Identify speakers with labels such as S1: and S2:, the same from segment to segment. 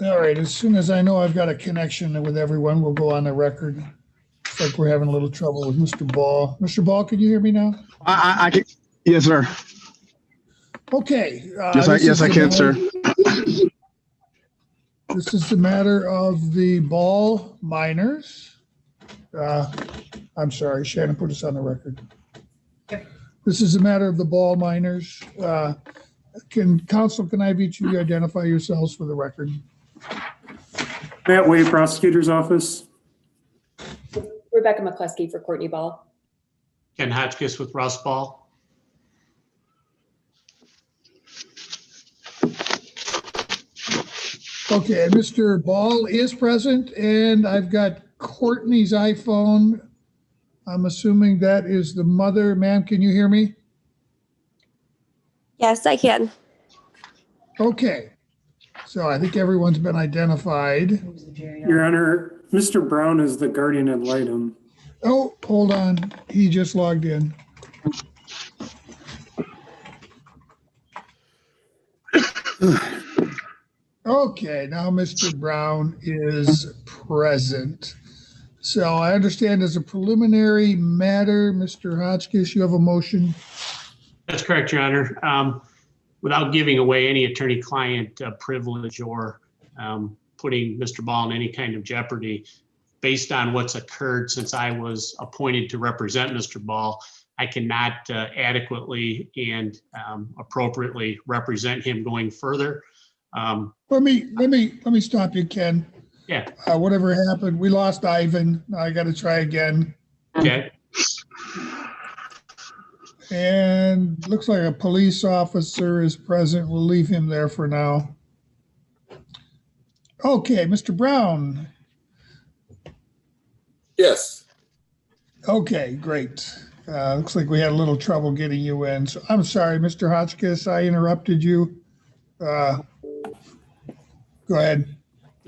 S1: All right, as soon as I know I've got a connection with everyone, we'll go on the record. Looks like we're having a little trouble with Mr. Ball. Mr. Ball, can you hear me now?
S2: I can. Yes, sir.
S1: Okay.
S2: Yes, I can, sir.
S1: This is the matter of the Ball miners. I'm sorry, Shannon, put us on the record. This is a matter of the Ball miners. Counsel, can I have each of you identify yourselves for the record?
S3: Matt Way, Prosecutor's Office.
S4: Rebecca McCluskey for Courtney Ball.
S5: Ken Hotchkiss with Russ Ball.
S1: Okay, Mr. Ball is present, and I've got Courtney's iPhone. I'm assuming that is the mother. Ma'am, can you hear me?
S6: Yes, I can.
S1: Okay, so I think everyone's been identified.
S3: Your Honor, Mr. Brown is the guardian ad litem.
S1: Oh, hold on. He just logged in. Okay, now Mr. Brown is present. So I understand as a preliminary matter, Mr. Hotchkiss, you have a motion.
S5: That's correct, Your Honor. Without giving away any attorney-client privilege or putting Mr. Ball in any kind of jeopardy, based on what's occurred since I was appointed to represent Mr. Ball, I cannot adequately and appropriately represent him going further.
S1: Let me stop you, Ken.
S5: Yeah.
S1: Whatever happened, we lost Ivan. I got to try again.
S5: Okay.
S1: And looks like a police officer is present. We'll leave him there for now. Okay, Mr. Brown.
S7: Yes.
S1: Okay, great. Looks like we had a little trouble getting you in. So I'm sorry, Mr. Hotchkiss, I interrupted you. Go ahead.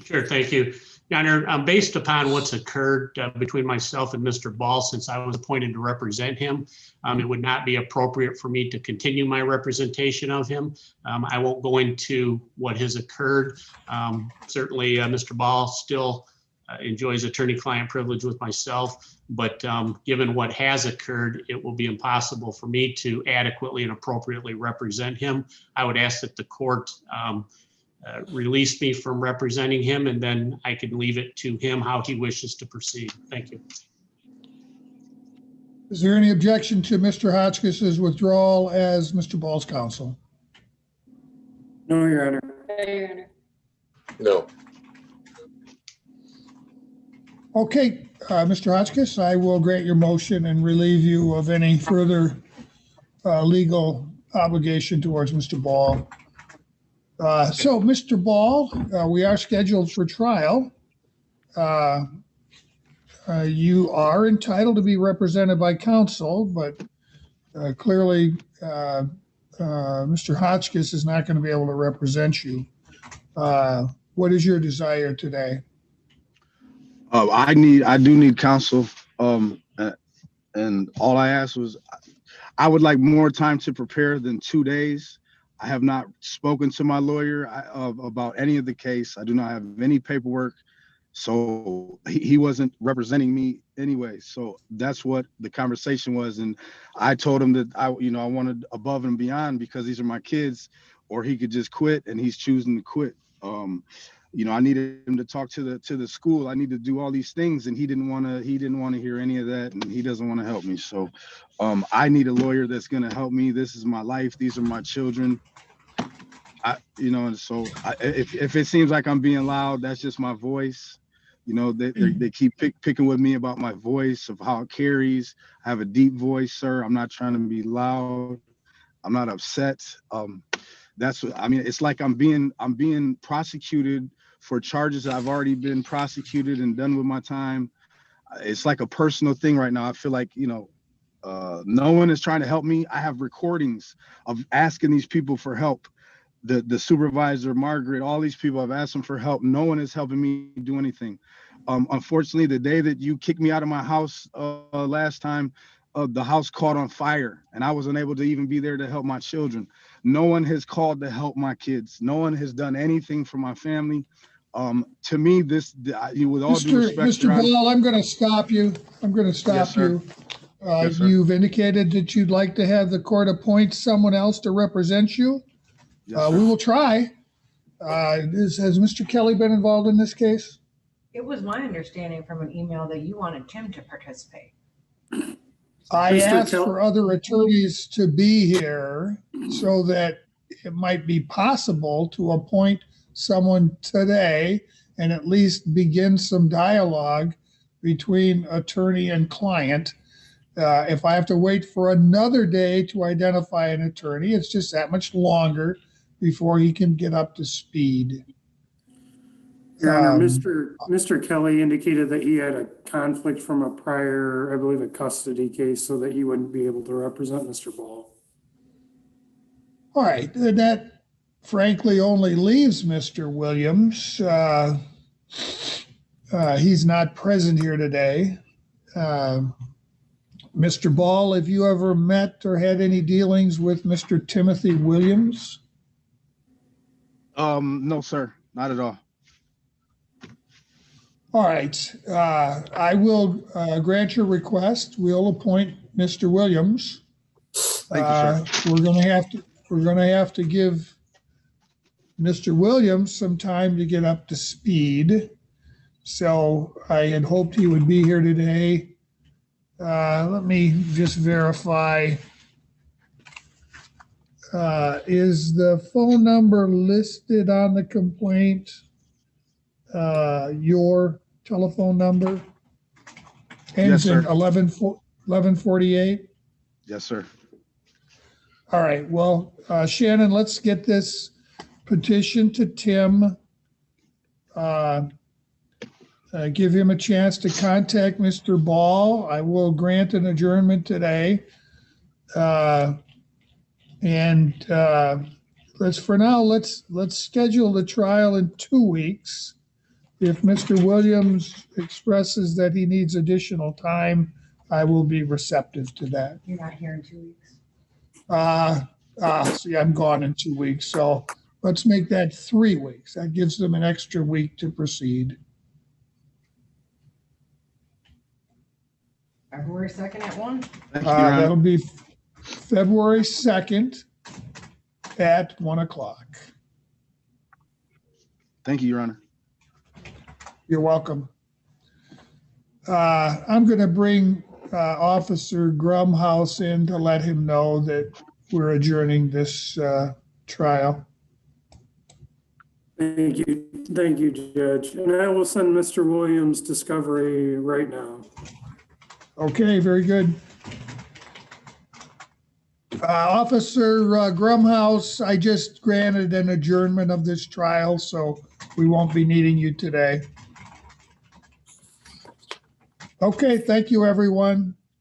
S5: Sure, thank you. Your Honor, based upon what's occurred between myself and Mr. Ball since I was appointed to represent him, it would not be appropriate for me to continue my representation of him. I won't go into what has occurred. Certainly, Mr. Ball still enjoys attorney-client privilege with myself, but given what has occurred, it will be impossible for me to adequately and appropriately represent him. I would ask that the court release me from representing him, and then I can leave it to him how he wishes to proceed. Thank you.
S1: Is there any objection to Mr. Hotchkiss's withdrawal as Mr. Ball's counsel?
S3: No, Your Honor.
S4: No, Your Honor.
S7: No.
S1: Okay, Mr. Hotchkiss, I will grant your motion and relieve you of any further legal obligation towards Mr. Ball. So, Mr. Ball, we are scheduled for trial. You are entitled to be represented by counsel, but clearly Mr. Hotchkiss is not going to be able to represent you. What is your desire today?
S2: I do need counsel. And all I asked was, I would like more time to prepare than 2 days. I have not spoken to my lawyer about any of the case. I do not have any paperwork. So he wasn't representing me anyway. So that's what the conversation was. And I told him that I wanted above and beyond because these are my kids, or he could just quit, and he's choosing to quit. I needed him to talk to the school. I need to do all these things, and he didn't want to hear any of that, and he doesn't want to help me. So I need a lawyer that's going to help me. This is my life. These are my children. If it seems like I'm being loud, that's just my voice. They keep picking with me about my voice, of how it carries. I have a deep voice, sir. I'm not trying to be loud. I'm not upset. It's like I'm being prosecuted for charges that I've already been prosecuted and done with my time. It's like a personal thing right now. I feel like, no one is trying to help me. I have recordings of asking these people for help. The supervisor, Margaret, all these people, I've asked them for help. No one is helping me do anything. Unfortunately, the day that you kicked me out of my house last time, the house caught on fire, and I wasn't able to even be there to help my children. No one has called to help my kids. No one has done anything for my family. To me, with all due respect,
S1: Mr.
S2: Your Honor-
S1: Ball, I'm going to stop you. I'm going to stop
S2: Yes, sir.
S1: you.
S2: Yes, sir.
S1: You've indicated that you'd like to have the court appoint someone else to represent you.
S2: Yes, sir.
S1: We will try. Has Mr. Kelly been involved in this case?
S6: It was my understanding from an email that you wanted Tim to participate.
S1: I
S3: Mr.
S1: asked
S3: Kel-
S1: for other attorneys to be here so that it might be possible to appoint someone today and at least begin some dialogue between attorney and client. If I have to wait for another day to identify an attorney, it's just that much longer before he can get up to speed.
S3: Your Honor,
S1: Um,
S3: Mr. Kelly indicated that he had a conflict from a prior, I believe, a custody case, so that he wouldn't be able to represent Mr. Ball.
S1: All right, and that frankly only leaves Mr. Williams. He's not present here today. Mr. Ball, have you ever met or had any dealings with Mr. Timothy Williams?
S2: No, sir, not at all.
S1: All right, I will grant your request. We'll appoint Mr. Williams.
S2: Thank you, sir.
S1: We're gonna have to give Mr. Williams some time to get up to speed. So I had hoped he would be here today. Let me just verify. Is the phone number listed on the complaint your telephone number? Ends
S2: Yes, sir.
S1: in 1148?
S2: Yes, sir.
S1: All right, well, Shannon, let's get this petition to Tim. Give him a chance to contact Mr. Ball. I will grant an adjournment today. Let's schedule the trial in 2 weeks. If Mr. Williams expresses that he needs additional time, I will be receptive to that.
S6: You're not here in 2 weeks.
S1: See, I'm gone in 2 weeks, so let's make that 3 weeks. That gives them an extra week to proceed.
S6: February 2nd at 1?
S2: Thank you, Your Honor.
S1: That'll be February 2nd at 1 o'clock.
S2: Thank you, Your Honor.
S1: You're welcome. I'm going to bring Officer Grumhouse in to let him know that we're adjourning this trial.
S3: Thank you, Judge. And I will send Mr. Williams discovery right now.
S1: Okay, very good. Officer Grumhouse, I just granted an adjournment of this trial, so we won't be needing you today. Okay, thank you, everyone.